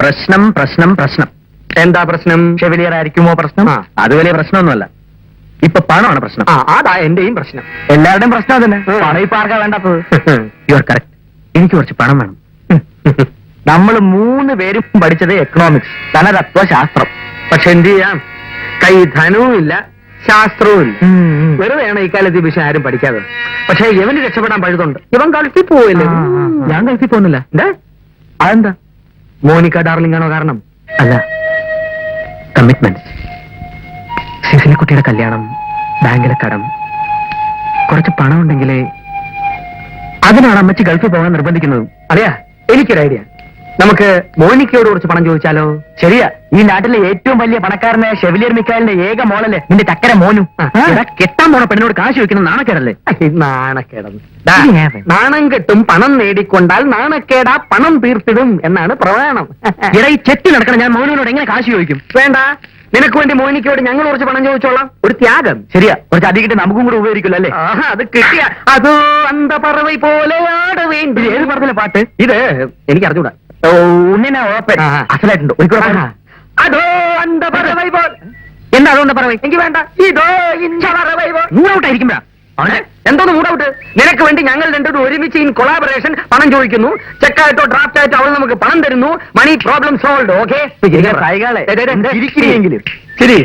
പ്രശ്നം പ്രശ്നം പ്രശ്നം. എന്താ പ്രശ്നം? ഷെവിലിയർ ആയിരിക്കുമോ പ്രശ്നം? അത് വലിയ പ്രശ്നമൊന്നുമല്ല. ഇപ്പൊ പണമാണ് പ്രശ്നം. അതാ എന്റെയും പ്രശ്നം. എല്ലാവരുടെയും പ്രശ്നം അതന്നെ. പണം ഇപ്പൊ ആർക്കാ വേണ്ടാത്തത്? You are correct. എനിക്ക് കുറച്ച് പണം വേണം. നമ്മൾ 3 പേരും പഠിച്ചത് എക്കണോമിക്സ്, ധനതത്വശാസ്ത്രം. പക്ഷെ എന്ത് ചെയ്യാം, കൈ ധനവും ഇല്ല, ശാസ്ത്രവും ഇല്ല. വെറുതെയാണ് ഇക്കാലത്ത് ഈ വിഷയം ആരും പഠിക്കാതെ. പക്ഷെ ഇവന് രക്ഷപ്പെടാൻ പഴുതുണ്ട്. ഇവൻ ഗൾഫിൽ പോവില്ലേ? ഞാൻ ഗൾഫിൽ പോകുന്നില്ല. എന്താ? അതെന്താ? മോനിക്ക ഡാർലിംഗ് ആണോ കാരണം? അല്ല, കമ്മിറ്റ്മെന്റ്. സിസിലിക്കുട്ടിയുടെ കല്യാണം, ബാങ്കിലെ കടം, കുറച്ച് പണം ഉണ്ടെങ്കിലേ അതിനാണ് അമ്മച്ചി ഗൾഫിൽ പോകാൻ നിർബന്ധിക്കുന്നത്. അറിയാ, എനിക്കൊരു ഐഡിയ. നമുക്ക് മോനിക്കയോട് കുറച്ച് പണം ചോദിച്ചാലോ? ശരിയാ, ഈ നാട്ടിലെ ഏറ്റവും വലിയ പണക്കാരനായ ഷെവിലിയർ മിക്കാലിന്റെ ഏക മോളല്ലേ നിന്റെ ചക്കര മോനു. കെട്ടാൻ പോണ പെണ്ണിനോട് കാശ് വെക്കുന്ന നാണക്കേടല്ലേ? നാണക്കേടെന്ന്. നാണം കെട്ടും പണം നേടിക്കൊണ്ടാൽ നാണക്കേടാ പണം തീർത്തിടും എന്നാണ് പ്രമാണം. ഇട ഈ ചെത്തി നടക്കണം. ഞാൻ മോനുവിനോട് എങ്ങനെ കാശ് ചോദിക്കും? വേണ്ട, നിനക്ക് വേണ്ടി മോനിക്കയോട് ഞങ്ങൾ കുറച്ച് പണം ചോദിച്ചോളാം. ഒരു ത്യാഗം. ശരിയാ, കുറച്ച് അധികം കിട്ടി നമുക്കും കൂടെ ഉപകരിക്കില്ല അല്ലേ? അത് കിട്ടിയ അതോ അന്ത പറവൈ പോലെ ആട വേണ്ടി. ഏത് പടത്തിലെ പാട്ട് ഇത്? എനിക്ക് അറിഞ്ഞൂടാ. ഉണ്ണിനെ ഓപ്പൻ അസലായിട്ടുണ്ട്. അതോ അന്ത പറവൈ പോൽ. എന്താ അതുകൊണ്ട് പറവേ? എനിക്ക് വേണ്ട. ഇതോ ഇഞ്ച പറവൈ പോൽ. മൂടൗട്ടായിരിക്കുമ്പോഴാ എന്തോന്ന് മൂടൗട്ട്? നിനക്ക് വേണ്ടി ഞങ്ങൾ രണ്ടും ഒരുമിച്ച് ഇൻ കൊളാബറേഷൻ പണം ചോദിക്കുന്നു. ചെക്കായിട്ടോ ഡ്രാഫ്റ്റ് ആയിട്ടോ അവൾ നമുക്ക് പണം തരുന്നു. മണി പ്രോബ്ലം സോൾവ്. ഓക്കെ, കൈകാളെ ശരി.